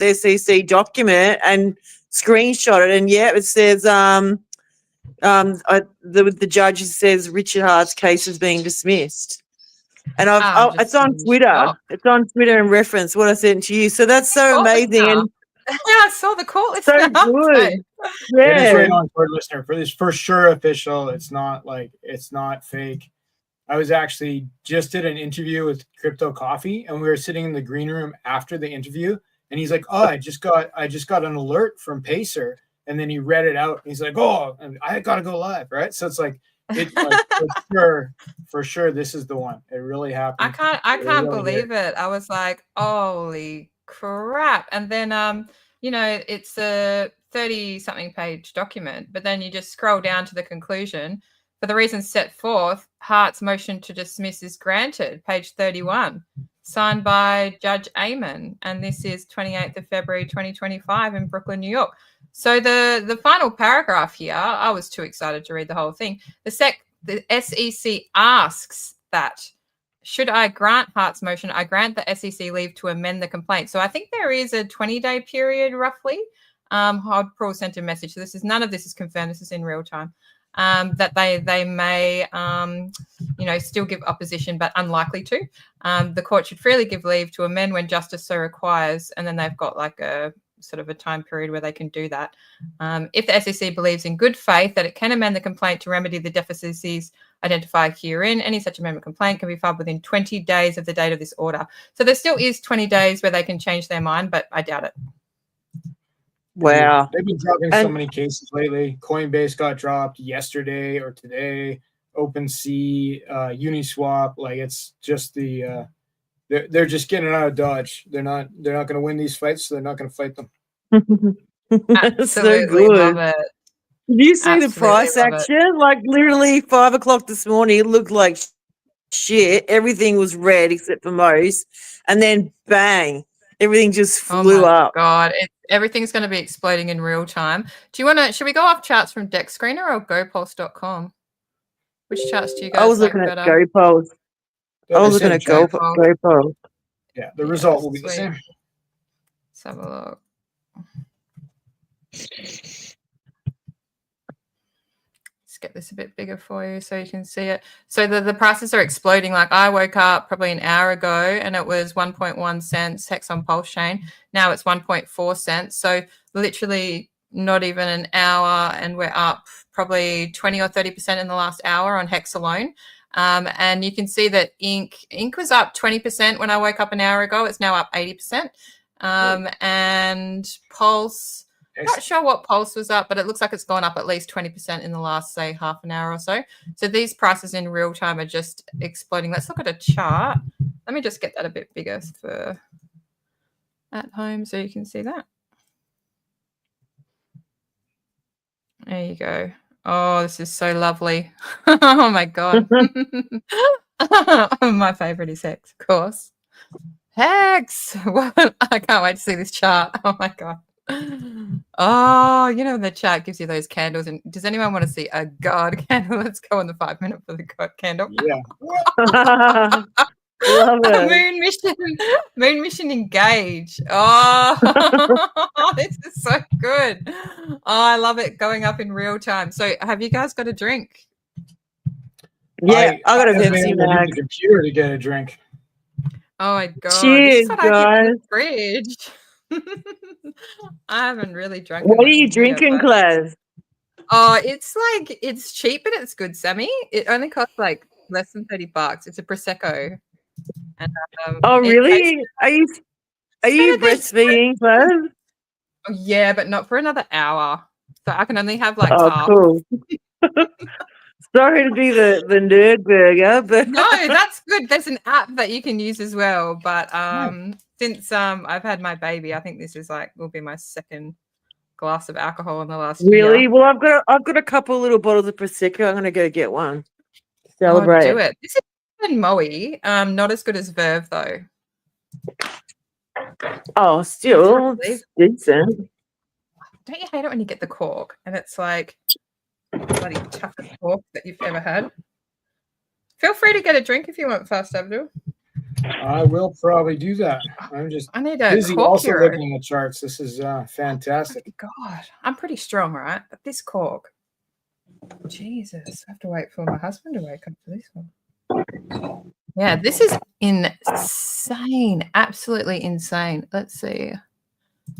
the SEC document and screenshot it, and it says the judge says Richard Hart's case is being dismissed. And it's on Twitter. Shocked. It's on Twitter in reference what I sent to you. So that's so amazing. And I saw the court so good. Yeah. It is right on for listener. For this for sure official. It's not fake. I was actually just did an interview with Crypto Coffee, and we were sitting in the green room after the interview, and he's like, "Oh, I just got an alert from Pacer," and then he read it out. And he's like, "Oh, I gotta go live, right?" So it's like, for sure, this is the one. It really happened. I can't believe it. I was like, "Holy crap!" And then, it's a 30-something page document, but then you just scroll down to the conclusion. For the reasons set forth, Hart's motion to dismiss is granted, page 31, signed by Judge Amon, and this is 28th of February 2025 in Brooklyn, New York. So the final paragraph here, I was too excited to read the whole thing. The SEC asks that, should I grant Hart's motion, I grant the SEC leave to amend the complaint. So I think there is a 20-day period roughly. Hardprool sent a message. So none of this is confirmed. This is in real time. That they may, still give opposition, but unlikely to. The court should freely give leave to amend when justice so requires, and then they've got like a sort of a time period where they can do that. If the SEC believes in good faith that it can amend the complaint to remedy the deficiencies identified herein, any such amendment complaint can be filed within 20 days of the date of this order. So there still is 20 days where they can change their mind, but I doubt it. Wow. They've been dropping so many cases lately. Coinbase got dropped yesterday or today. OpenSea, Uniswap, like it's just they're just getting out of Dodge. They're not going to win these fights, so they're not going to fight them. That's so good. Love it. Did you see the price action? Like literally 5 o'clock this morning, it looked like shit. Everything was red except for most, and then bang. Everything just flew up. God, everything's going to be exploding in real time. Should we go off charts from DexScreener or GoPulse.com? Which charts do you guys like better? I was looking at GoPulse. Yeah, the result will be the same. Let's have a look. Get this a bit bigger for you so you can see it. So the prices are exploding. Like I woke up probably an hour ago and it was 1.1 cents Hex on Pulse Chain. Now it's 1.4 cents. So literally not even an hour, and we're up probably 20 or 30% in the last hour on Hex alone. And you can see that Ink was up 20% when I woke up an hour ago. It's now up 80%. And Pulse, not sure what Pulse was up, but it looks like it's gone up at least 20% in the last, say, half an hour or so. So these prices in real time are just exploding. Let's look at a chart. Let me just get that a bit bigger for at home so you can see that. There you go. Oh, this is so lovely. Oh, my God. My favorite is Hex, of course. Hex! I can't wait to see this chart. Oh, my God. Oh, the chat gives you those candles. And does anyone want to see a God candle? Let's go on the 5 minute for the God candle. Yeah. Love it. Moon mission engage. Oh, this is so good. Oh, I love it going up in real time. So have you guys got a drink? Yeah, I got a Pepsi bag. The computer to get a drink. Oh my God. Cheers, guys. Fridge. I haven't really drunk. What are you drinking, Claire? Oh, it's cheap, but it's good, Sammy. It only costs like less than $30. It's a Prosecco. And, really? Are you breastfeeding, Claire? Oh, yeah, but not for another hour. So I can only have like half. Cool. Sorry to be the nerd burger, but no, that's good. There's an app that you can use as well. But since I've had my baby, I think this is will be my second glass of alcohol in the last Really? year. Well, I've got a couple little bottles of Prosecco. I'm gonna go get one. Celebrate. Do it. This is Moe. Not as good as Verve though. Oh, still decent. Don't you hate it when you get the cork and it's like bloody toughest cork that you've ever had? Feel free to get a drink if you want, Fast Abdul. I will probably do that. I'm just I need a busy cork also hero. looking at charts. This is fantastic. God, I'm pretty strong, right? But this cork, Jesus, I have to wait for my husband to wake up for this one. Yeah, this is insane. Absolutely insane. Let's see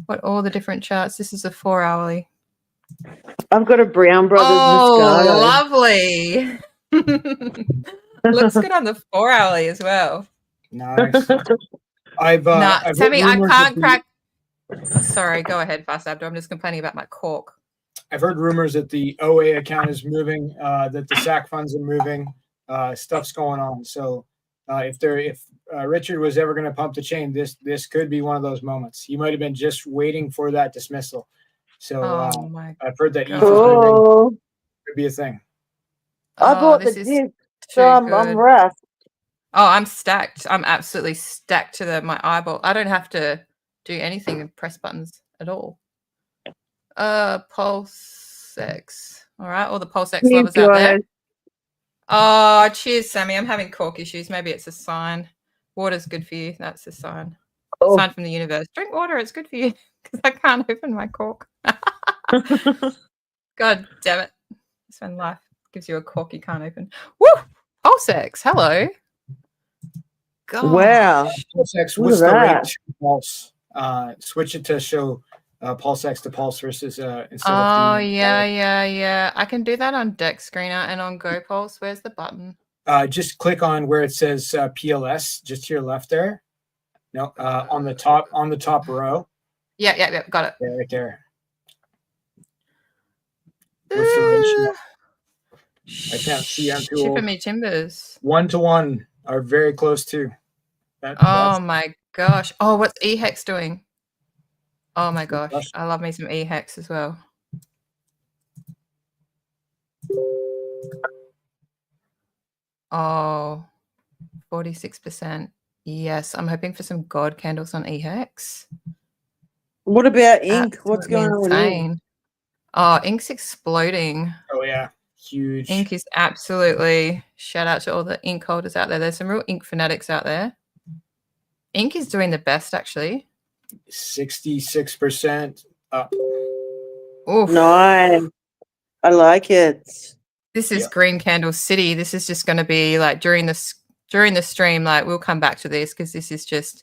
what all the different charts. This is a 4-hourly. I've got a Brown Brothers Oh, Moscato. lovely. Looks good on the 4-hourly as well. Nice. I've heard Sammy, I rumors can't that crack. Sorry, go ahead, Fast Abdo. I'm just complaining about my cork. I've heard rumors that the OA account is moving, that the SAC funds are moving, stuff's going on. So if Richard was ever going to pump the chain, this could be one of those moments. He might have been just waiting for that dismissal. So Oh my I've heard that ETH is God. moving. Oh, Could be a thing. I Oh, bought the this is dip, too so I'm good. wrapped. Oh, I'm stacked. I'm absolutely stacked to my eyeball. I don't have to do anything and press buttons at all. PulseX. All right, all the PulseX You lovers out there. guys. Oh, cheers, Sammy. I'm having cork issues. Maybe it's a sign. Water's good for you. That's a sign. Oh. Sign from the universe. Drink water. It's good for you because I can't open my cork. God damn it. That's when life gives you a cork you can't open. Woo! PulseX. Hello. Gosh. Wow. PulseX, Look what's at the rate that. to Pulse? Switch it to show PulseX to Pulse versus instead Oh, of the yeah. I can do that on Deck Screener and on GoPulse. Where's the button? just click on where it says PLS, just to your left there. No, on the top row. Yeah. Got it. Yeah, right there. What's the ratio? I can't see. I'm too Chipping old. me timbers. 1-to-1 are very close too. Oh That's my gosh. Oh, what's eHex doing? Oh my good gosh. question. I love me some eHex as well. Oh, 46%. Yes, I'm hoping for some God candles on eHex. What about ink? What's Absolutely going on with ink? insane. Oh, ink's exploding. Oh yeah, huge. Ink is absolutely, shout out to all the ink holders out there. There's some real ink fanatics out there. Ink is doing the best, actually. 66% up. Oof. Nice. I like it. This is Green Candle City. This is just going to be like during the stream, like we'll come back to this because this is just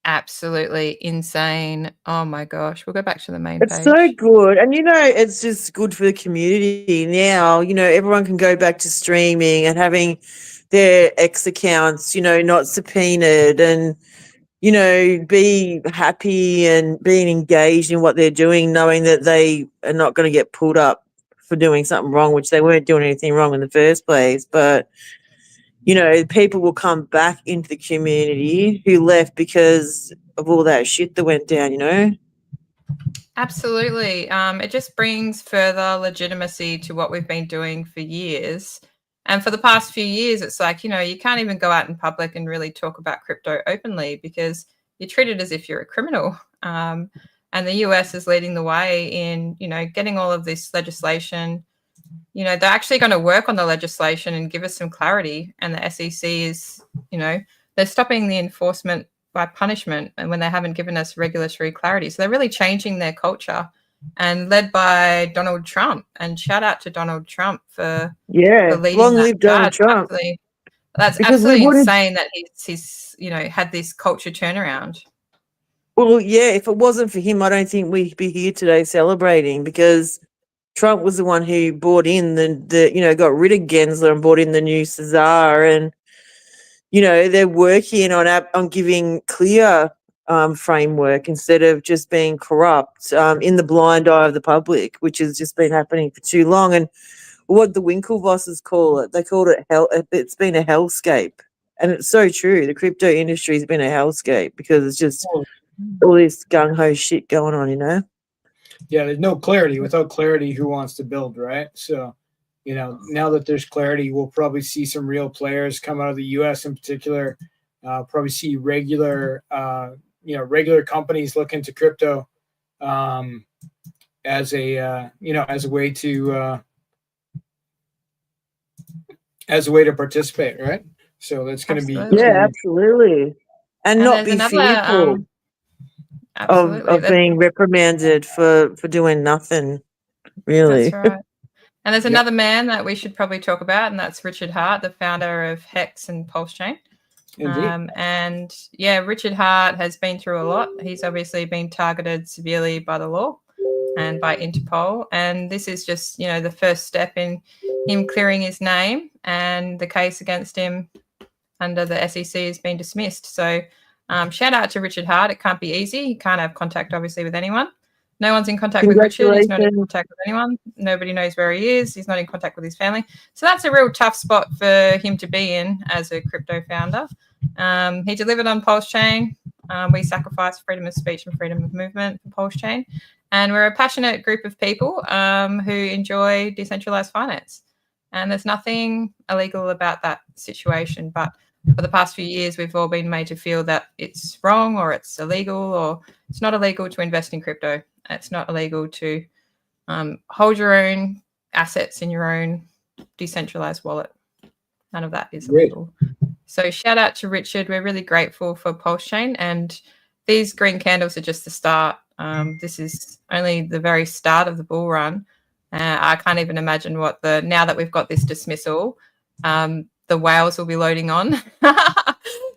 absolutely insane. Oh my gosh. We'll go back to the main page. It's so good. And, it's just good for the community now. Everyone can go back to streaming and having their X accounts, not subpoenaed and, be happy and being engaged in what they're doing, knowing that they are not going to get pulled up for doing something wrong, which they weren't doing anything wrong in the first place. But, people will come back into the community who left because of all that shit that went down, Absolutely. It just brings further legitimacy to what we've been doing for years. And for the past few years, it's like, you can't even go out in public and really talk about crypto openly because you're treated as if you're a criminal. And the US is leading the way in, getting all of this legislation. They're actually going to work on the legislation and give us some clarity. And the SEC is, they're stopping the enforcement by punishment and when they haven't given us regulatory clarity. So they're really changing their culture and led by Donald Trump. And shout out to Donald Trump for leading long that live Donald charge. Trump. That's Because absolutely insane that he's had this culture turnaround. Well, yeah, if it wasn't for him, I don't think we'd be here today celebrating because Trump was the one who brought in got rid of Gensler and brought in the new Cesar and, they're working on giving clear framework instead of just being corrupt in the blind eye of the public, which has just been happening for too long. And what the Winklevosses call it, they called it hell. It's been a hellscape. And it's so true. The crypto industry has been a hellscape because it's just all this gung-ho shit going on, Yeah, there's no clarity. Without clarity, who wants to build, right? So, now that there's clarity, we'll probably see some real players come out of the U.S. in particular. Probably see regular companies look into crypto as a way to participate, right? So that's going to be Absolutely. Yeah, absolutely. And not there's be another fearful absolutely. of being reprimanded for doing nothing, really. That's right. And there's Yep. another man that we should probably talk about, and that's Richard Hart, the founder of Hex and Pulse Chain. indeed. And yeah, Richard Hart has been through a lot. He's obviously been targeted severely by the law and by Interpol. And this is just, you know, the first step in him clearing his name, and the case against him under the SEC has been dismissed. So shout out to Richard Hart. It can't be easy. He can't have contact, obviously, with anyone. No one's in contact with Richard. He's not in contact with anyone. Nobody knows where he is. He's not in contact with his family. So that's a real tough spot for him to be in as a crypto founder. He delivered on Pulse Chain. We sacrifice freedom of speech and freedom of movement for Pulse Chain. And we're a passionate group of people who enjoy decentralized finance. And there's nothing illegal about that situation. But for the past few years, we've all been made to feel that it's wrong or it's illegal, or it's not illegal to invest in crypto. It's not illegal to hold your own assets in your own decentralized wallet. None of that is illegal. So shout out to Richard. We're really grateful for Pulse Chain, and these green candles are just the start. This is only the very start of the bull run. I can't even imagine what now that we've got this dismissal, the whales will be loading on.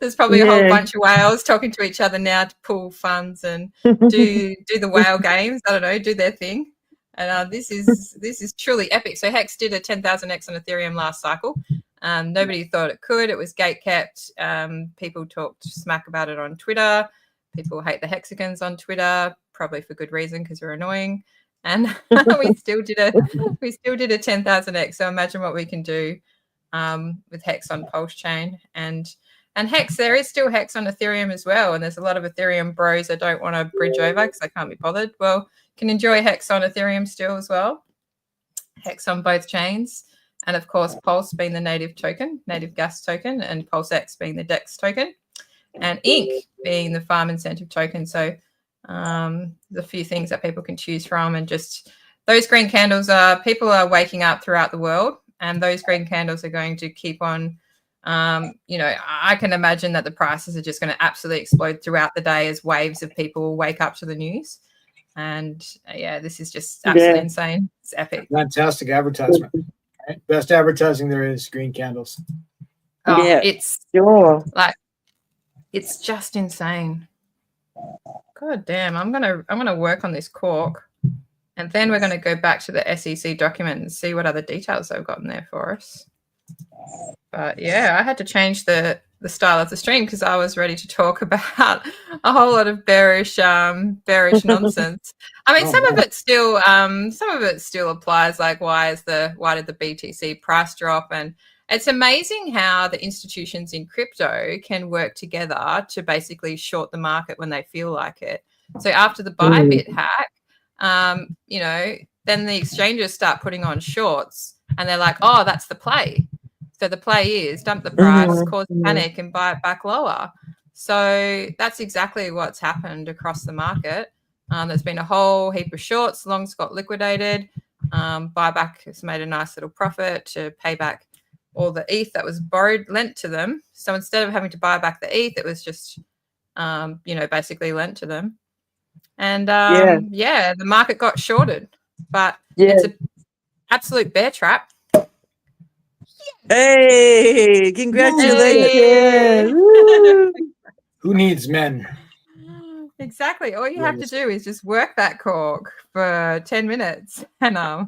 There's probably a whole bunch of whales talking to each other now to pull funds and do the whale games. I don't know, do their thing. And this is truly epic. So Hex did a 10,000x on Ethereum last cycle. Nobody thought it could. It was gate kept. People talked smack about it on Twitter. People hate the hexagons on Twitter, probably for good reason, because we're annoying. And we still did a 10,000x. So imagine what we can do with Hex on Pulse Chain. And Hex, there is still Hex on Ethereum as well. And there's a lot of Ethereum bros that don't want to bridge over because they can't be bothered. Well, can enjoy Hex on Ethereum still as well. Hex on both chains. And of course, Pulse being the native token, native gas token, and PulseX being the DEX token, and Ink being the farm incentive token. So there's a few things that people can choose from. And just those green candles people are waking up throughout the world, and those green candles are going to keep on. I can imagine that the prices are just going to absolutely explode throughout the day as waves of people wake up to the news. And yeah, this is just absolutely insane. It's epic. Fantastic advertisement. Right? Best advertising there is, green candles. Oh, yeah, it's it's just insane. God damn, I'm gonna work on this cork, and then we're gonna go back to the SEC document and see what other details they've gotten there for us. But yeah, I had to change the style of the stream because I was ready to talk about a whole lot of bearish nonsense. I mean, some of it still applies. Like, why did the BTC price drop? And it's amazing how the institutions in crypto can work together to basically short the market when they feel like it. So after the Bybit hack, then the exchanges start putting on shorts, and they're like, oh, that's the play. So the play is dump the price, cause panic, and buy it back lower. So that's exactly what's happened across the market. There's been a whole heap of shorts. Longs got liquidated. Buyback has made a nice little profit to pay back all the ETH that was lent to them. So instead of having to buy back the ETH, it was just, basically lent to them. And the market got shorted. But it's an absolute bear trap. Hey, congratulations. Hey. Who needs men? Exactly. All you have to do is just work that cork for 10 minutes. And I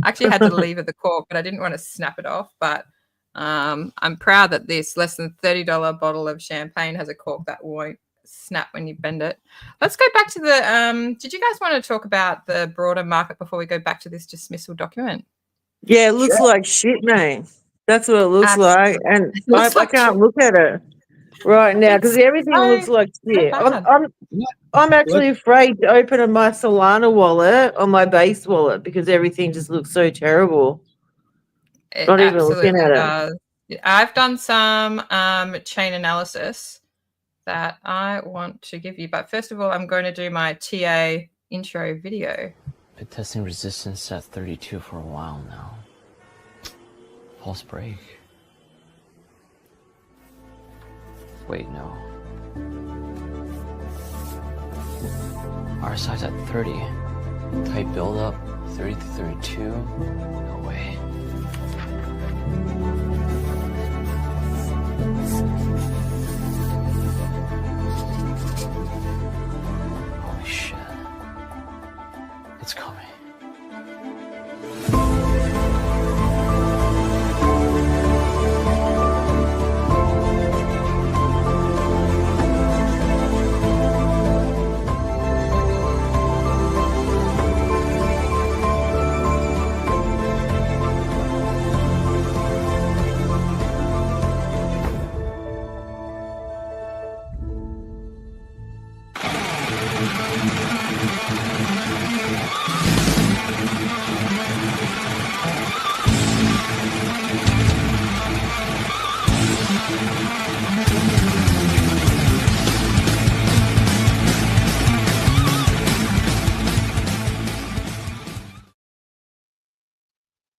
actually had to leave at the cork, but I didn't want to snap it off. But I'm proud that this less than $30 bottle of champagne has a cork that won't snap when you bend it. Let's go back to the did you guys want to talk about the broader market before we go back to this dismissal document? Yeah, it looks like shit, man. That's what it looks like. And I can't look at it right now because everything looks like shit. I'm actually afraid to open my Solana wallet on my base wallet because everything just looks so terrible. Not even looking at it. I've done some chain analysis that I want to give you. But first of all, I'm going to do my TA intro video. Been testing resistance at 32 for a while now. False break. Wait, no. RSI's at 30. Tight build up, 30 to 32. No way. Holy shit. It's coming.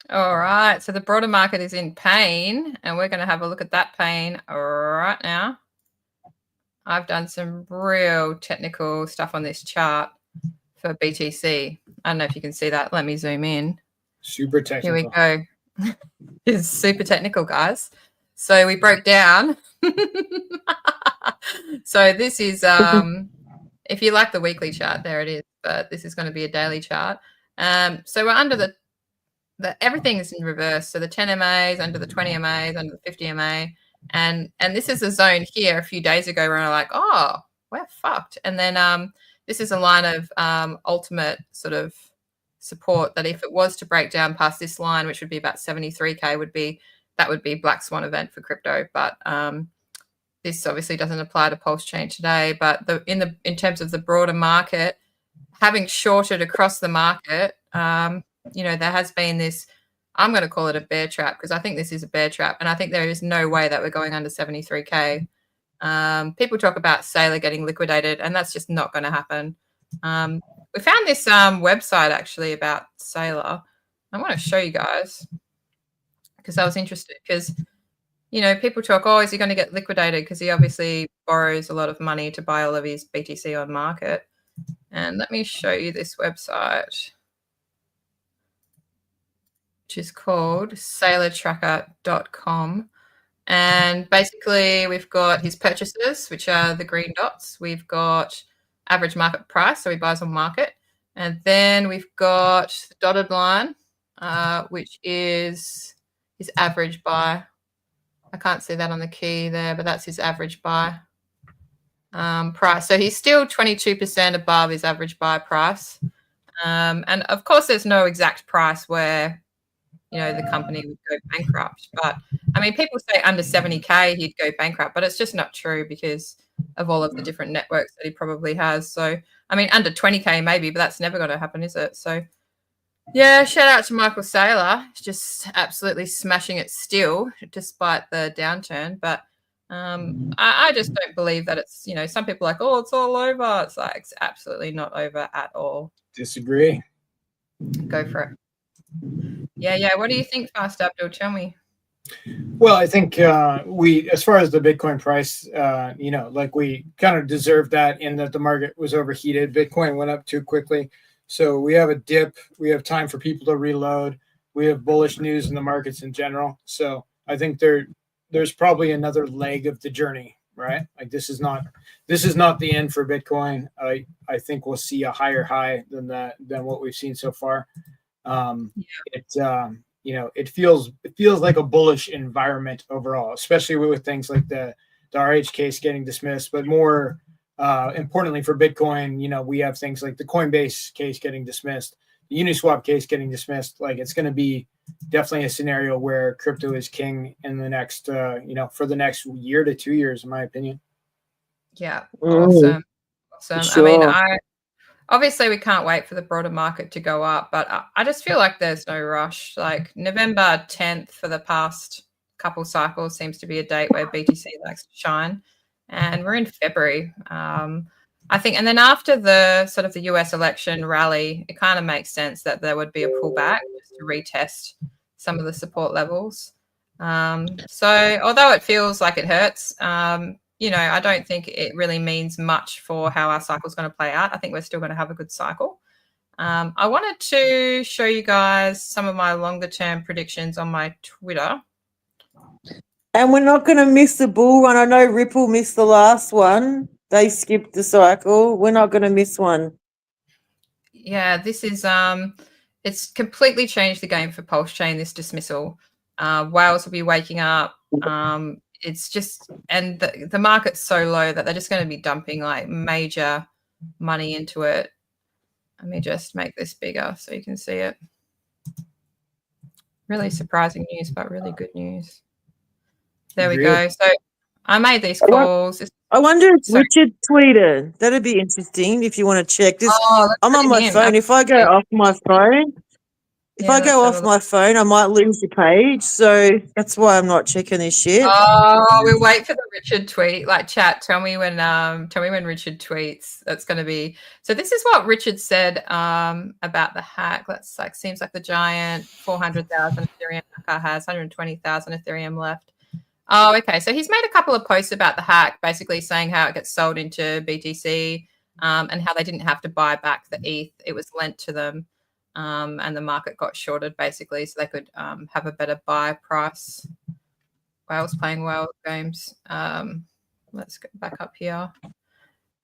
All right, so the broader market is in pain, and we're going to have a look at that pain right now. I've done some real technical stuff on this chart for BTC. I don't know if you can see that. Let me zoom in. Super technical. Here we go. It's super technical, guys. So we broke down. So this is, if you like the weekly chart, there it is. But this is going to be a daily chart. So we're under the everything is in reverse. So the 10 MAs, under the 20 MAs, under the 50 MA. And this is a zone here a few days ago where I'm like, oh, we're fucked. And then this is a line of ultimate sort of support that if it was to break down past this line, which would be about 73K, would be black swan event for crypto. But this obviously doesn't apply to Pulse Chain today. But in terms of the broader market, having shorted across the market, there has been this, I'm going to call it a bear trap, because I think this is a bear trap. And I think there is no way that we're going under 73K. People talk about Saylor getting liquidated, and that's just not going to happen. We found this website actually about Saylor. I want to show you guys because I was interested, because, people talk, oh, is he going to get liquidated? Because he obviously borrows a lot of money to buy all of his BTC on market. And let me show you this website, which is called saylortracker.com. And basically we've got his purchases, which are the green dots. We've got average market price, so he buys on market. And then we've got the dotted line, which is his average buy. I can't see that on the key there, but that's his average buy price. So he's still 22% above his average buy price. And of course, there's no exact price where the company would go bankrupt. But I mean, people say under 70K he'd go bankrupt, but it's just not true because of all of the different networks that he probably has. So, I mean, under 20K maybe, but that's never going to happen, is it? So, yeah, shout out to Michael Saylor. He's just absolutely smashing it still, despite the downturn. But I just don't believe that it's, some people are like, oh, it's all over. It's like, it's absolutely not over at all. Disagree. Go for it. Yeah. What do you think, Fast Abdul? Tell me. Well, I think as far as the Bitcoin price, we kind of deserved that in that the market was overheated. Bitcoin went up too quickly. So we have a dip. We have time for people to reload. We have bullish news in the markets in general. So I think there's probably another leg of the journey, right? Like this is not the end for Bitcoin. I think we'll see a higher high than what we've seen so far. It feels like a bullish environment overall, especially with things like the RH case getting dismissed, but more importantly for Bitcoin, we have things like the Coinbase case getting dismissed, the Uniswap case getting dismissed. Like it's going to be definitely a scenario where crypto is king in the next, for the next year to 2 years, in my opinion. Yeah. Awesome. Sure. I mean, obviously we can't wait for the broader market to go up, but I just feel like there's no rush. Like November 10th for the past couple cycles seems to be a date where BTC likes to shine. And we're in February, I think. And then after the sort of the US election rally, it kind of makes sense that there would be a pullback just to retest some of the support levels. So although it feels like it hurts, I don't think it really means much for how our cycle is going to play out. I think we're still going to have a good cycle. I wanted to show you guys some of my longer term predictions on my Twitter. And we're not going to miss the bull run. I know Ripple missed the last one. They skipped the cycle. We're not going to miss one. Yeah, this is it's completely changed the game for Pulse Chain, this dismissal. Whales will be waking up. It's just, and the market's so low that they're just going to be dumping like major money into it. Let me just make this bigger so you can see it. Really surprising news, but really good news. There we go. So I made these calls. I wonder if Richard tweeted. That'd be interesting if you want to check this. I'm on my phone. If I go off my phone, I might lose the page. So that's why I'm not checking this shit. Oh, we'll wait for the Richard tweet. Like, chat, tell me when Richard tweets. That's going to be. So this is what Richard said about the hack. That's like, seems like the giant 400,000 Ethereum hacker has 120,000 Ethereum left. Oh, okay. So he's made a couple of posts about the hack, basically saying how it gets sold into BTC and how they didn't have to buy back the ETH. It was lent to them and the market got shorted, basically, so they could have a better buy price. Whales playing whale games. Let's get back up here.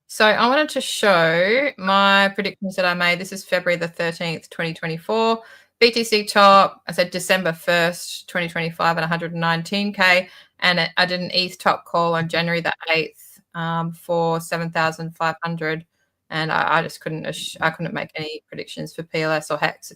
So I wanted to show my predictions that I made. This is February the 13th, 2024. BTC top, I said December 1st, 2025 at 119K. And I did an ETH top call on January the 8th for 7,500. And I just couldn't make any predictions for PLS or HEX.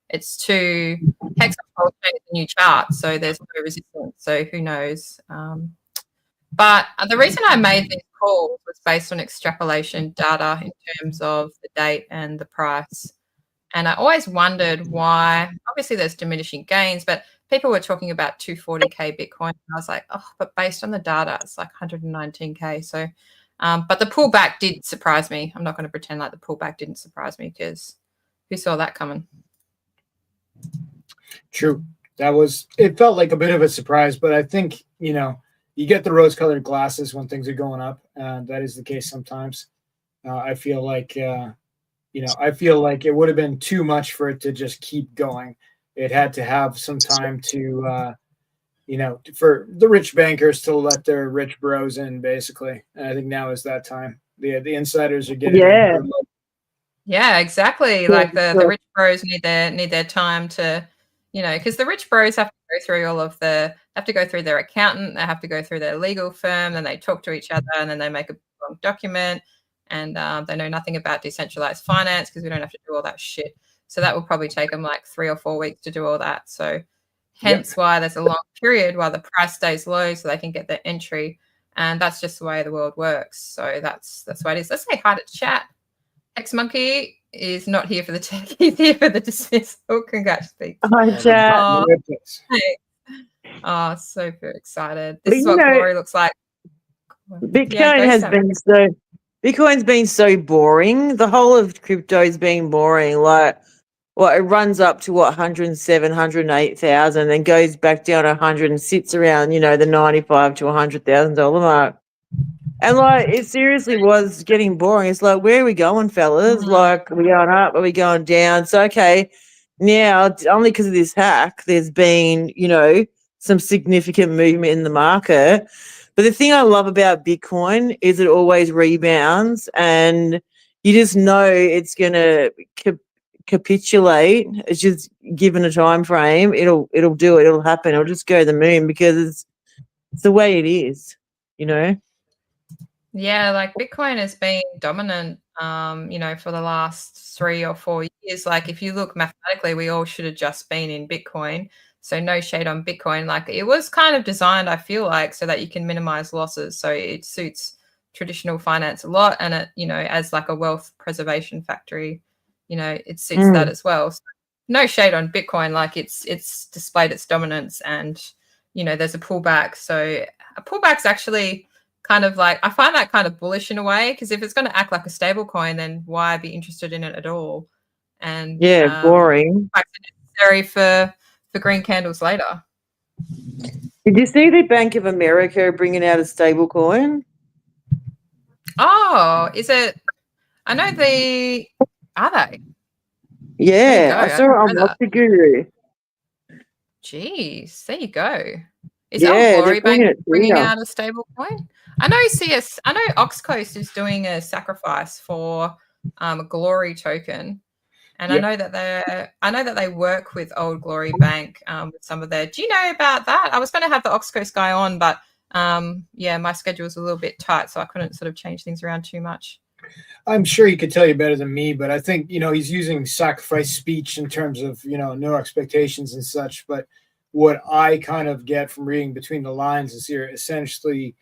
It's too, HEX is a new chart, so there's no resistance. So who knows? But the reason I made these calls was based on extrapolation data in terms of the date and the price. And I always wondered why, obviously there's diminishing gains, but people were talking about 240K Bitcoin. And I was like, oh, but based on the data, it's like 119K. So, but the pullback did surprise me. I'm not going to pretend like the pullback didn't surprise me because who saw that coming? True. It felt like a bit of a surprise, but I think, you get the rose-colored glasses when things are going up. That is the case sometimes. I feel like it would have been too much for it to just keep going. It had to have some time to, for the rich bankers to let their rich bros in, basically. And I think now is that time. The insiders are getting Yeah, exactly. Like the rich bros need their time to, because the rich bros have to go through have to go through their accountant, they have to go through their legal firm, then they talk to each other, and then they make a long document. And they know nothing about decentralized finance because we don't have to do all that shit. So that will probably take them like 3 or 4 weeks to do all that. So hence why there's a long period while the price stays low so they can get their entry. And that's just the way the world works. So that's why it is. Let's say hi to chat. X-Monkey is not here for the tech. He's here for the dismissal. Congrats, Pete. Hi, chat. Oh, super excited. This is what glory looks like. Bitcoin's been so boring. The whole of crypto's been boring. Like, it runs up to 107, 108,000, then goes back down 100 and sits around, the $95,000 to $100,000 mark. And it seriously was getting boring. It's like, where are we going, fellas? Like, are we going up? Are we going down? So, okay, now only because of this hack, there's been, some significant movement in the market. But the thing I love about Bitcoin is it always rebounds, and you just know it's going to capitulate. It's just given a time frame, it'll do it. It'll happen. It'll just go to the moon because it's the way it is, Yeah, like Bitcoin has been dominant, for the last 3 or 4 years. Like if you look mathematically, we all should have just been in Bitcoin. So no shade on Bitcoin. Like it was kind of designed, I feel like, so that you can minimize losses. So it suits traditional finance a lot. And it, as like a wealth preservation factory, it suits that as well. So no shade on Bitcoin. Like it's displayed its dominance and, there's a pullback. So a pullback's actually kind of like, I find that kind of bullish in a way, because if it's going to act like a stable coin, then why be interested in it at all? And boring. Necessary for green candles later. Did you see the Bank of America bringing out a stable coin? Oh, is it? I know the. Are they? Yeah, I go. I saw it on didn't know that. What's the Guru. Jeez, there you go. Is Yeah, Old they're Glory bringing Bank it bringing here. out a stable coin? I know I know Ox Coast is doing a sacrifice for a Glory token, and Yep. I know that they work with Old Glory Bank with some of their. Do you know about that? I was going to have the Ox Coast guy on, but yeah, my schedule was a little bit tight, so I couldn't sort of change things around too much. I'm sure he could tell you better than me, but I think, he's using sacrifice speech in terms of, no expectations and such. But what I kind of get from reading between the lines is here essentially,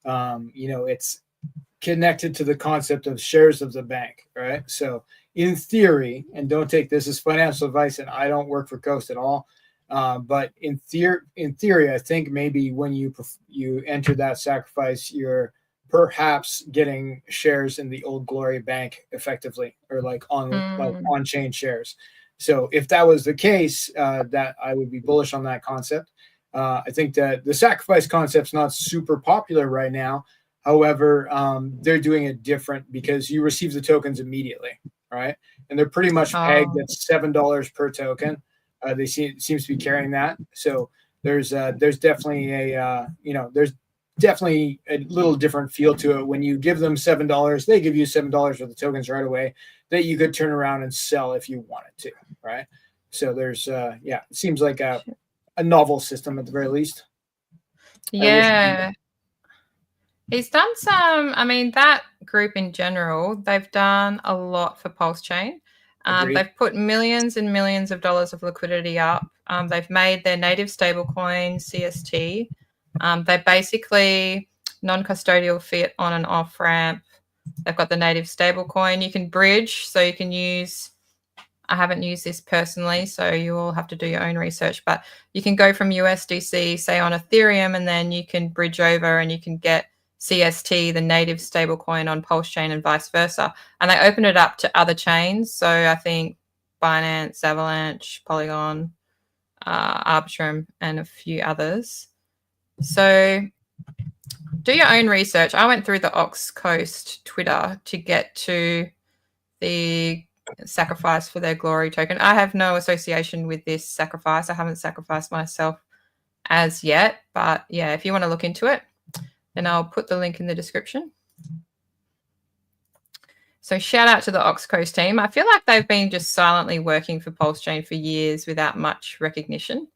it's connected to the concept of shares of the bank, right? So in theory, and don't take this as financial advice, and I don't work for Coast at all, but in theory, I think maybe when you enter that sacrifice, you're perhaps getting shares in the Old Glory Bank effectively, or like on chain shares. So if that was the case, that I would be bullish on that concept. I think that the sacrifice concept's not super popular right now. However, they're doing it different because you receive the tokens immediately, right? And they're pretty much pegged at $7 per token. They seems to be carrying that. So there's definitely there's definitely a little different feel to it. When you give them $7, they give you $7 of the tokens right away that you could turn around and sell if you wanted to, right? So there's it seems like a novel system at the very least. Yeah. He's done some, I mean, that group in general, they've done a lot for Pulse Chain. They've put millions and millions of dollars of liquidity up. They've made their native stablecoin, CST. They basically non-custodial fiat on and off ramp. They've got the native stablecoin. You can bridge, so you can use, I haven't used this personally, so you all have to do your own research, but you can go from USDC, say on Ethereum, and then you can bridge over and you can get CST, the native stablecoin on Pulse Chain, and vice versa. And they open it up to other chains. So I think Binance, Avalanche, Polygon, Arbitrum, and a few others. So do your own research. I went through the Ox Coast Twitter to get to the sacrifice for their Glory token. I have no association with this sacrifice. I haven't sacrificed myself as yet. But yeah, if you want to look into it, then I'll put the link in the description. So shout out to the Ox Coast team. I feel like they've been just silently working for Pulse Chain for years without much recognition.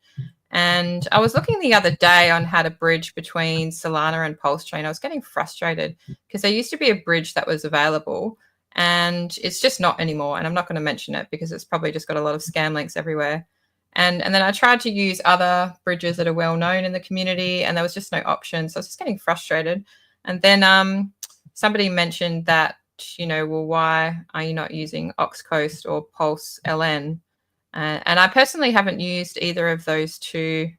And I was looking the other day on how to bridge between Solana and Pulse Chain. I was getting frustrated because there used to be a bridge that was available and it's just not anymore. And I'm not going to mention it because it's probably just got a lot of scam links everywhere. And then I tried to use other bridges that are well known in the community and there was just no option. So I was just getting frustrated. And then somebody mentioned that, well, why are you not using Ox Coast or Pulse LN? And I personally haven't used either of those two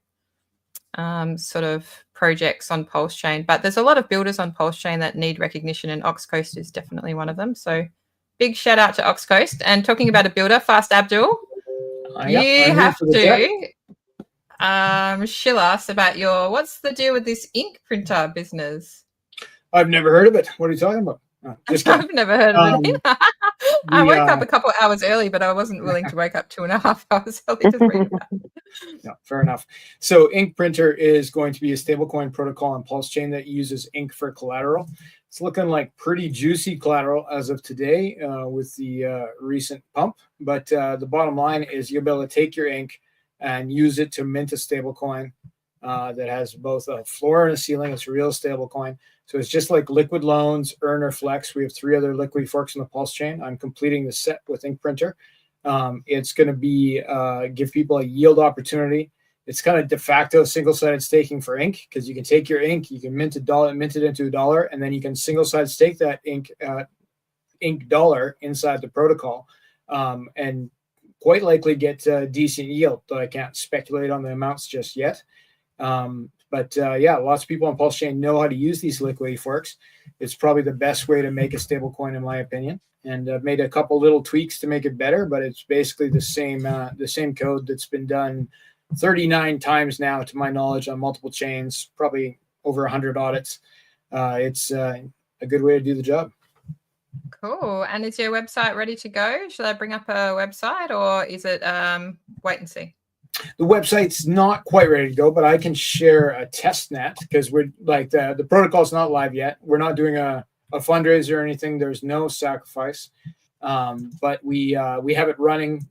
sort of projects on Pulse Chain, but there's a lot of builders on Pulse Chain that need recognition, and Ox Coast is definitely one of them. So big shout out to Ox Coast. And talking about a builder, Fast Abdul, you have to shill us about what's the deal with this ink printer business? I've never heard of it. What are you talking about? Oh, I've never heard of it. I woke up a couple of hours early, but I wasn't willing to wake up 2.5 hours early to read about it. No, fair enough. So Ink Printer is going to be a stablecoin protocol on Pulse Chain that uses ink for collateral. It's looking like pretty juicy collateral as of today with the recent pump. But the bottom line is you'll be able to take your ink and use it to mint a stablecoin that has both a floor and a ceiling. It's a real stablecoin. So it's just like Liquid Loans, Earn, or Flex. We have 3 other liquid forks in the Pulse Chain. I'm completing the set with Ink Printer. It's going to be give people a yield opportunity. It's kind of de facto single-sided staking for ink because you can take your ink, you can mint it into $1, and then you can single-sided stake that ink dollar inside the protocol, and quite likely get a decent yield. Though I can't speculate on the amounts just yet. But lots of people on Pulse Chain know how to use these liquidity forks. It's probably the best way to make a stable coin, in my opinion. And I've made a couple little tweaks to make it better, but it's basically the same code that's been done 39 times now, to my knowledge, on multiple chains, probably over 100 audits. It's a good way to do the job. Cool. And is your website ready to go? Should I bring up a website, or is it wait and see? The website's not quite ready to go, but I can share a test net, because we're like the protocol's not live yet. We're not doing a fundraiser or anything. There's no sacrifice, but we have it running.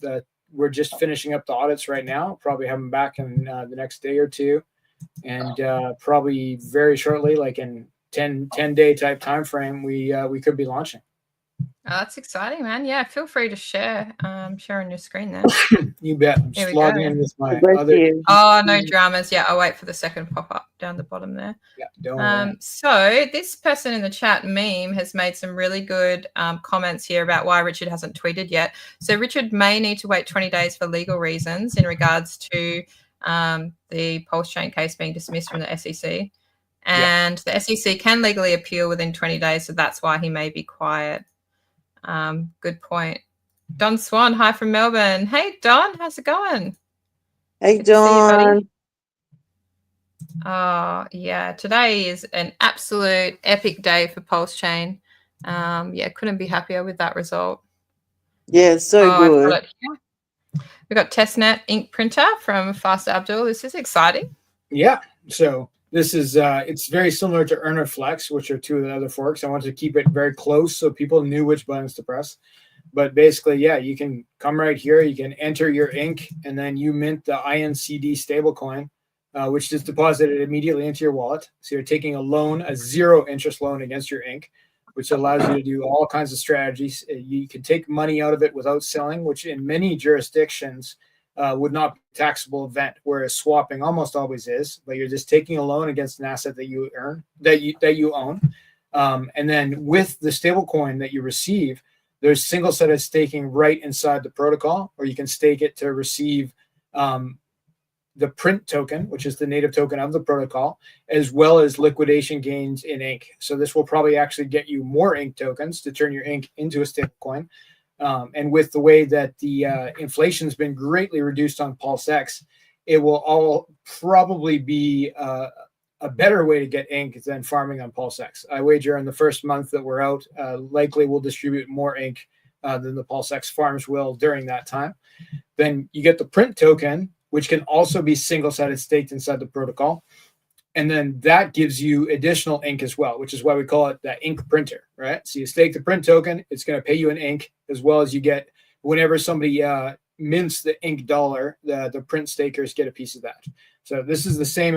We're just finishing up the audits right now. Probably have them back in the next day or two, and probably very shortly, like in 10-day type time frame, we could be launching. Oh, that's exciting, man. Yeah, feel free to share. Share on your screen there. You bet. I'm Here just we logging go. in with my Bless other. you. Oh, no dramas. Yeah, I'll wait for the second pop-up down the bottom there. Yeah, don't worry. So this person in the chat, Meme, has made some really good comments here about why Richard hasn't tweeted yet. So Richard may need to wait 20 days for legal reasons in regards to the Pulse Chain case being dismissed from the SEC. And the SEC can legally appeal within 20 days, so that's why he may be quiet. Good point. Don Swan, hi from Melbourne. Hey, Don, how's it going? Hey, Good to see you, buddy. Dawn. Oh, yeah. Today is an absolute epic day for Pulse Chain. Yeah, couldn't be happier with that result. Yeah, so I've good. got it here. We've got testnet ink printer from Fast Abdul. This is exciting. Yeah. So this is it's very similar to Earner Flex, which are two of the other forks. I wanted to keep it very close so people knew which buttons to press. But basically, yeah, you can come right here. You can enter your ink, and then you mint the INCD stablecoin, which is deposited immediately into your wallet. So you're taking a loan, a 0 interest loan against your ink, which allows you to do all kinds of strategies. You can take money out of it without selling, which in many jurisdictions would not be a taxable event, whereas swapping almost always is. But you're just taking a loan against an asset that you earn, that you own, and then with the stablecoin that you receive, there's single-sided staking right inside the protocol, or you can stake it to receive the print token, which is the native token of the protocol, as well as liquidation gains in ink. So this will probably actually get you more ink tokens to turn your ink into a stablecoin. And with the way that the inflation has been greatly reduced on PulseX, it will all probably be a better way to get ink than farming on PulseX. I wager in the first month that we're out, likely we'll distribute more ink than the PulseX farms will during that time. Then you get the print token, which can also be single-sided staked inside the protocol. And then that gives you additional ink as well, which is why we call it the ink printer, right? So you stake the print token, it's going to pay you an ink, as well as you get, whenever somebody mints the ink dollar, the print stakers get a piece of that. So this is the same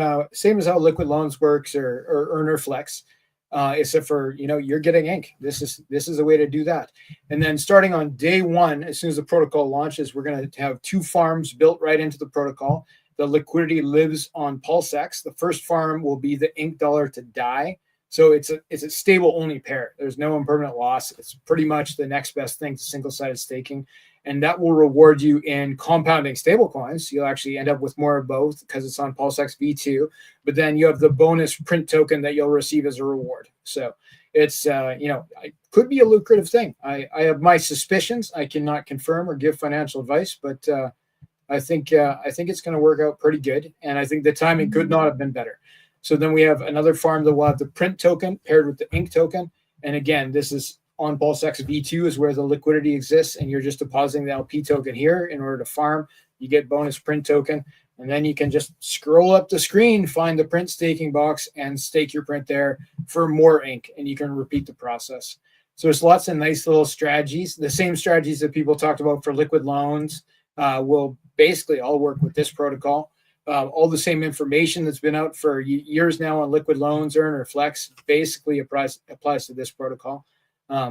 as how Liquid Loans works or Earner Flex, except for, you're getting ink. This is a way to do that. And then starting on day one, as soon as the protocol launches, we're going to have 2 farms built right into the protocol. The liquidity lives on PulseX. The first farm will be the ink dollar to DAI. So it's a stable only pair. There's no impermanent loss. It's pretty much the next best thing to single-sided staking. And that will reward you in compounding stablecoins. You'll actually end up with more of both because it's on PulseX V2. But then you have the bonus print token that you'll receive as a reward. So it's, it could be a lucrative thing. I have my suspicions. I cannot confirm or give financial advice, but I think it's going to work out pretty good. And I think the timing could not have been better. So then we have another farm that will have the print token paired with the ink token. And again, this is on PulseX V2 is where the liquidity exists, and you're just depositing the LP token here in order to farm. You get bonus print token, and then you can just scroll up the screen, find the print staking box, and stake your print there for more ink, and you can repeat the process. So there's lots of nice little strategies. The same strategies that people talked about for Liquid Loans will basically all work with this protocol. All the same information that's been out for years now on Liquid Loans, Earner Flex basically applies to this protocol.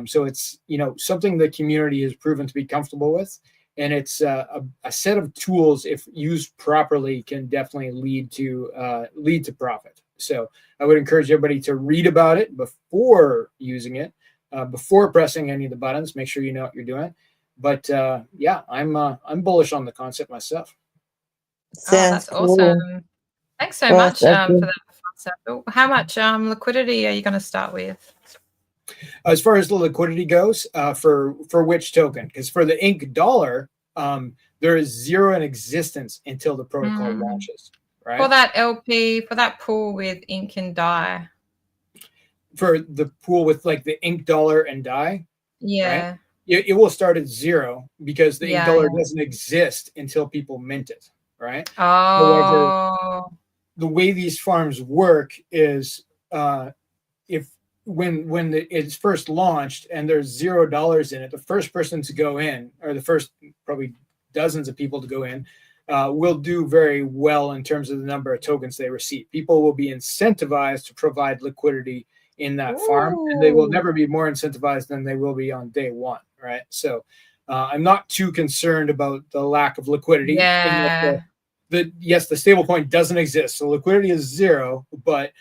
So it's something the community has proven to be comfortable with, and it's a set of tools, if used properly, can definitely lead to profit. So I would encourage everybody to read about it before using it, before pressing any of the buttons. Make sure you know what you're doing. But yeah, I'm bullish on the concept myself. Sounds that's awesome. cool. Thanks so Well, much that's for good. that. How much liquidity are you going to start with? As far as the liquidity goes, for which token? Because for the ink dollar, there is zero in existence until the protocol launches, right? For that LP, for that pool with ink and dye. For the pool with like the ink dollar and dye, Yeah. right? It will start at zero because the ink Yeah, dollar yeah. doesn't exist until people mint it, right? Oh. However, the way these farms work is if when it's first launched and there's $0 in it, the first person to go in, or the first probably dozens of people to go in, will do very well in terms of the number of tokens they receive. People will be incentivized to provide liquidity in that farm, and they will never be more incentivized than they will be on day one, right? So I'm not too concerned about the lack of liquidity. Yeah. Yes, the stablecoin doesn't exist, so liquidity is zero, but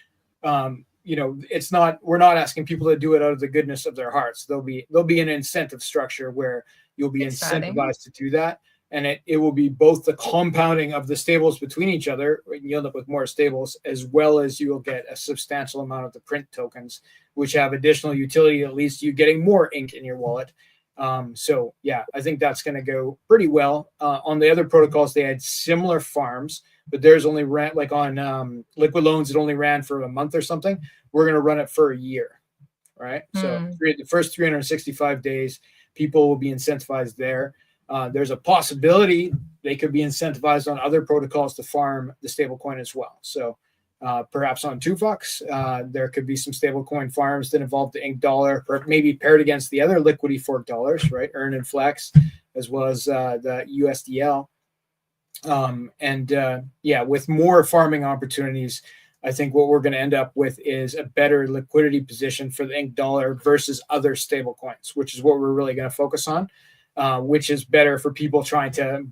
it's not, we're not asking people to do it out of the goodness of their hearts. There'll be an incentive structure where you'll be incentivized to do that, and it will be both the compounding of the stables between each other, and you end up with more stables, as well as you'll get a substantial amount of the print tokens, which have additional utility, at least you getting more ink in your wallet. So yeah, I think that's going to go pretty well. On the other protocols, they had similar farms, but theirs only ran, like on Liquid Loans, it only ran for a month or something. We're going to run it for a year, right? So the first 365 days, people will be incentivized there. There's a possibility they could be incentivized on other protocols to farm the stablecoin as well. So perhaps on Tufox, there could be some stablecoin farms that involve the ink dollar, maybe paired against the other liquidity fork dollars, right? Earn and Flex, as well as the USDL. With more farming opportunities, I think what we're going to end up with is a better liquidity position for the ink dollar versus other stablecoins, which is what we're really going to focus on, which is better for people trying to,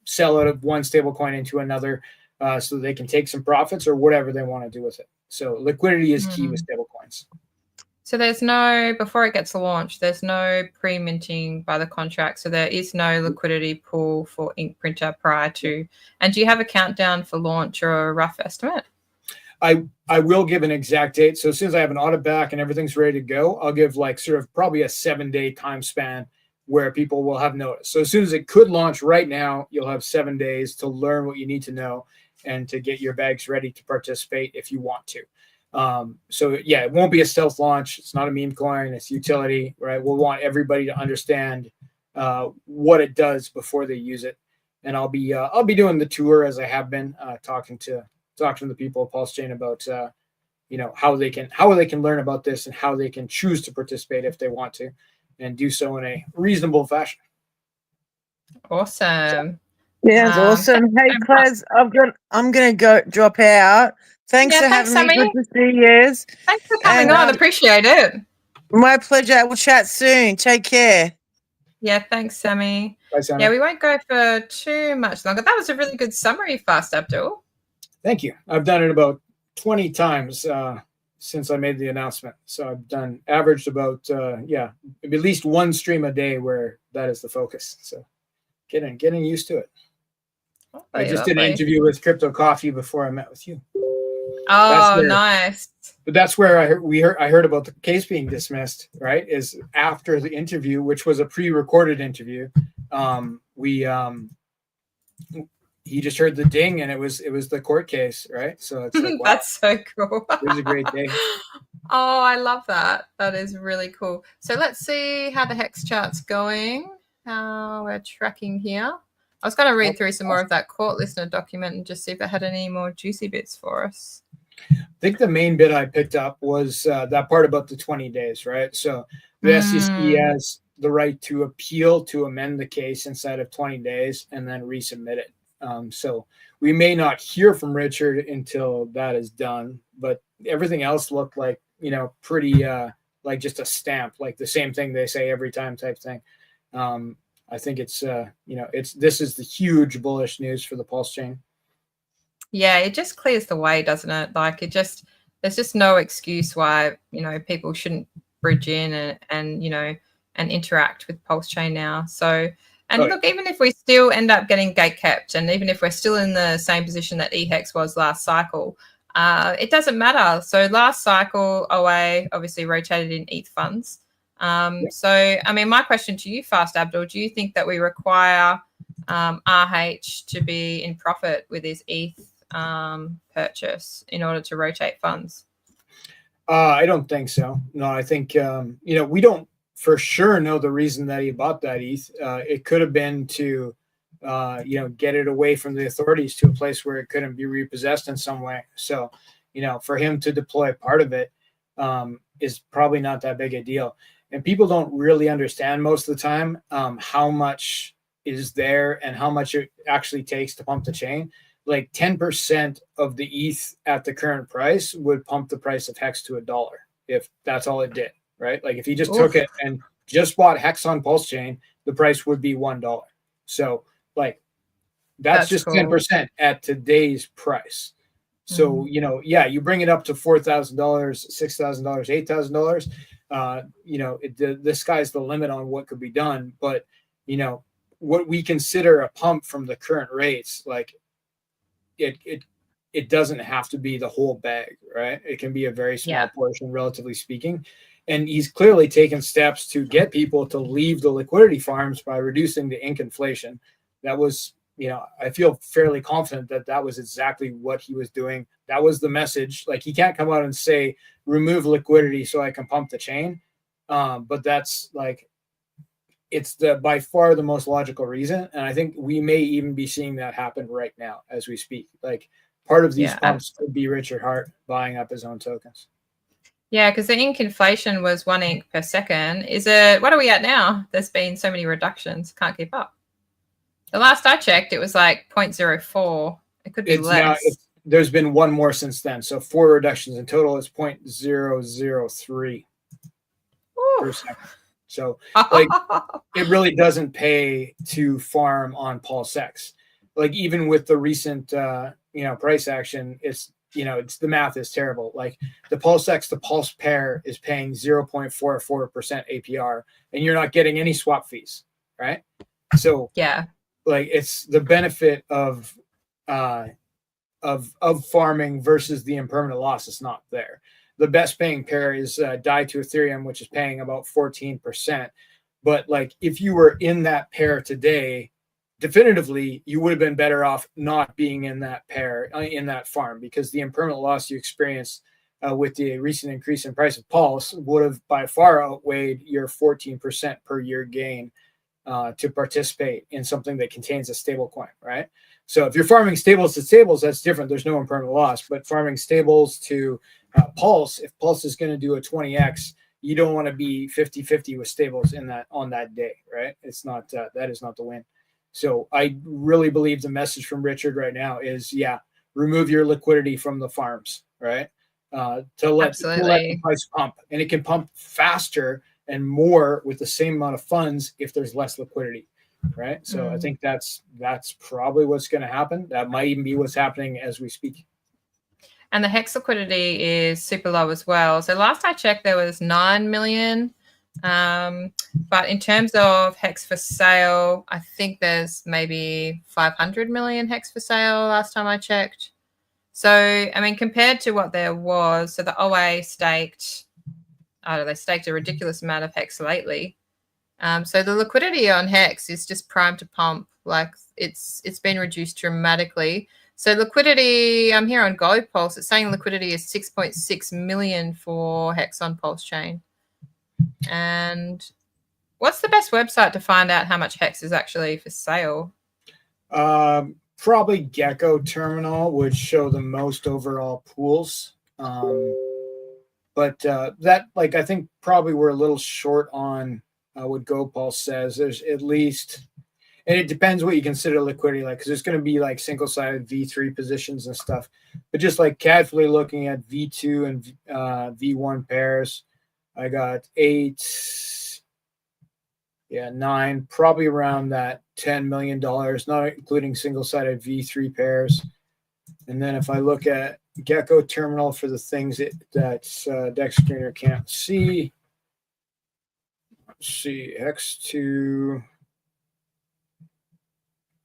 sell out of one stablecoin into another, so they can take some profits or whatever they want to do with it. So liquidity is key with stablecoins. So before it gets launched, there's no pre-minting by the contract. So there is no liquidity pool for Ink Printer prior to. And do you have a countdown for launch or a rough estimate? I will give an exact date. So as soon as I have an audit back and everything's ready to go, I'll give like sort of probably a 7-day time span where people will have notice. So as soon as it could launch right now, you'll have 7 days to learn what you need to know and to get your bags ready to participate if you want to. So yeah, it won't be a stealth launch. It's not a meme coin. It's utility, right? We'll want everybody to understand what it does before they use it. And I'll be doing the tour, as I have been, talking to the people at Pulse Chain about how they can learn about this and how they can choose to participate if they want to, and do so in a reasonable fashion. Awesome. Yeah, it's awesome. Hey, Claz, I'm gonna go drop out. Thanks for having me. Good to see you. Thanks for coming on. Appreciate it. My pleasure. We'll chat soon. Take care. Yeah, thanks, Sammy. Bye, Sammy. Yeah, we won't go for too much longer. That was a really good summary, Fast Abdul. Thank you. I've done it about 20 times since I made the announcement. So I've averaged about at least one stream a day where that is the focus. So getting used to it. I just did an interview with Crypto Coffee before I met with you. Oh, nice. But that's where I heard about the case being dismissed, right? Is after the interview, which was a pre-recorded interview. He just heard the ding, and it was the court case, right? So it's like, wow. That's so cool. It was a great day. Oh, I love that. That is really cool. So let's see how the hex chart's going. How we're tracking here. I was going to read through some more of that court listener document and just see if it had any more juicy bits for us. I think the main bit I picked up was that part about the 20 days, right? So the SEC has the right to appeal to amend the case inside of 20 days and then resubmit it. So we may not hear from Richard until that is done, but everything else looked like, pretty like just a stamp, like the same thing they say every time type thing. I think it's this is the huge bullish news for the Pulse Chain. Yeah, it just clears the way, doesn't it? Like there's just no excuse why, people shouldn't bridge in and interact with Pulse Chain now. So, and look, even if we still end up getting gate kept, and even if we're still in the same position that EHEX was last cycle, it doesn't matter. So last cycle, OA obviously rotated in ETH funds. So, I mean, my question to you, Fast Abdul, do you think that we require RH to be in profit with his ETH purchase in order to rotate funds? I don't think so. No, I think, we don't for sure know the reason that he bought that ETH. It could have been to, get it away from the authorities to a place where it couldn't be repossessed in some way. So, for him to deploy part of it is probably not that big a deal. And people don't really understand most of the time how much is there and how much it actually takes to pump the chain. Like 10% of the ETH at the current price would pump the price of Hex to $1 if that's all it did, right? Like if he just took it and just bought Hex on Pulse Chain, the price would be $1. So like that's just cool. 10% at today's price. So, you bring it up to $4,000, $6,000, $8,000. The sky's the limit on what could be done. But, what we consider a pump from the current rates, like it doesn't have to be the whole bag, right? It can be a very small portion, relatively speaking. And he's clearly taken steps to get people to leave the liquidity farms by reducing the ink inflation. That was, I feel fairly confident that that was exactly what he was doing. That was the message. Like he can't come out and say, remove liquidity so I can pump the chain. But that's like, it's by far the most logical reason. And I think we may even be seeing that happen right now as we speak. Like part of these pumps could be Richard Heart buying up his own tokens. Yeah, because the ink inflation was 1 ink per second. What are we at now? There's been so many reductions. Can't keep up. The last I checked, it was like 0.04. It could be less. There's been one more since then. So 4 reductions in total. It's 0.003 per second. So like it really doesn't pay to farm on Pulse X. Like even with the recent price action, it's the math is terrible. Like the Pulse X to Pulse pair is paying 0.44% APR and you're not getting any swap fees, right? So like it's the benefit of farming versus the impermanent loss is not there. The best paying pair is DAI to Ethereum, which is paying about 14%. But like if you were in that pair today, definitively you would have been better off not being in that pair, in that farm, because the impermanent loss you experienced with the recent increase in price of Pulse would have by far outweighed your 14% per year gain to participate in something that contains a stable coin, right? So if you're farming stables to stables, that's different. There's no impermanent loss, but farming stables to Pulse, if Pulse is going to do a 20x, you don't want to be 50-50 with stables on that day, right? It's not that is not the win. So I really believe the message from Richard right now is, remove your liquidity from the farms, right? To let the price pump, and it can pump faster and more with the same amount of funds if there's less liquidity, right? So I think that's probably what's going to happen. That might even be what's happening as we speak. And the Hex liquidity is super low as well. So last I checked, there was 9 million. But in terms of Hex for sale, I think there's maybe 500 million Hex for sale last time I checked. So, I mean, compared to what there was, so the OA staked a ridiculous amount of Hex lately. So the liquidity on Hex is just primed to pump. Like it's been reduced dramatically. So liquidity, I'm here on Gold Pulse. It's saying liquidity is 6.6 million for Hex on Pulse Chain. And what's the best website to find out how much Hex is actually for sale? Probably Gecko Terminal would show the most overall pools. But that, like, I think probably we're a little short on what GoPulse says. There's at least, and it depends what you consider liquidity, like, because there's going to be like single-sided V3 positions and stuff. But just like casually looking at V2 and V1 pairs, I got 9, probably around that $10 million, not including single-sided V3 pairs. And then if I look at Gecko Terminal for the things that Dex Screener can't see, let's see, X2,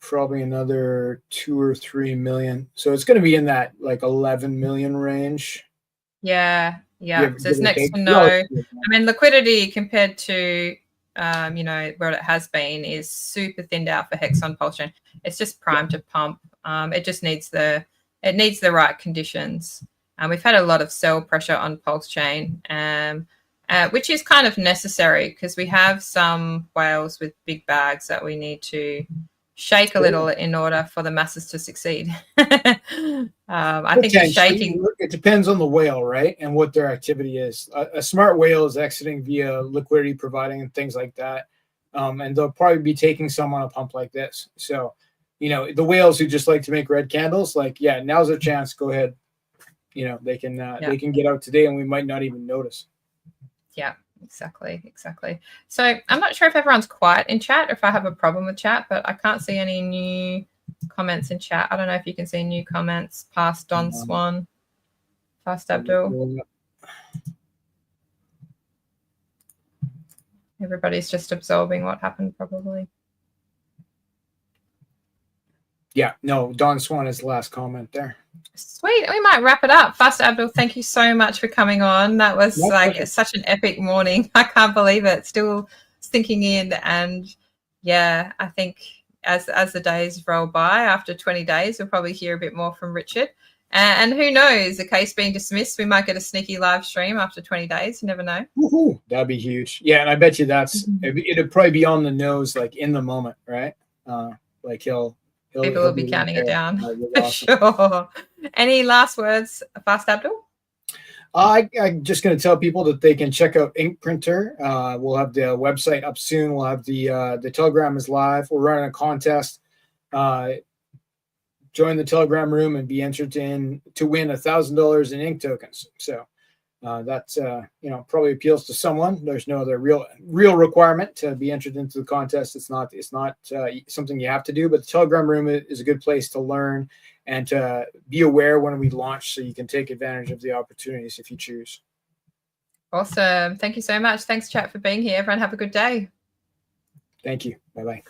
probably another 2 or 3 million. So it's going to be in that like 11 million range. Yeah. Yeah, so it's next to no. I mean, liquidity compared to you know, where it has been is super thinned out for Hexon Pulse Chain. It's just primed to pump. It just needs the right conditions. And we've had a lot of sell pressure on Pulse Chain, which is kind of necessary because we have some whales with big bags that we need to shake a little in order for the masses to succeed. I think the shaking. It depends on the whale, right, and what their activity is. A smart whale is exiting via liquidity providing and things like that, and they'll probably be taking some on a pump like this. So, you know, the whales who just like to make red candles, like, yeah, now's their chance. Go ahead. You know, they can get out today, and we might not even notice. Yeah. Exactly. So I'm not sure if everyone's quiet in chat or if I have a problem with chat, but I can't see any new comments in chat. I don't know if you can see new comments past Don Swan, past Abdul. Everybody's just absorbing what happened probably. Yeah, no, Don Swan is the last comment there. Sweet. We might wrap it up. Fast Abdul, thank you so much for coming on. That was such an epic morning. I can't believe it. Still sinking in. And yeah, I think as the days roll by, after 20 days, we'll probably hear a bit more from Richard. And who knows, the case being dismissed, we might get a sneaky live stream after 20 days. You never know. Woohoo. That'd be huge. Yeah, and I bet you it'd probably be on the nose, like in the moment, right? Like people will be counting it down. Awesome. Sure. Any last words, Fast Abdul? I'm just going to tell people that they can check out Ink Printer. We'll have the website up soon. We'll have the Telegram is live. We're running a contest. Join the Telegram room and be entered in to win $1,000 in Ink tokens. So that's you know, probably appeals to someone. There's no other real requirement to be entered into the contest. It's not something you have to do, but the Telegram room is a good place to learn and to be aware when we launch, so you can take advantage of the opportunities if you choose. Awesome. Thank you so much. Thanks, chat, for being here. Everyone have a good day. Thank you. Bye-bye.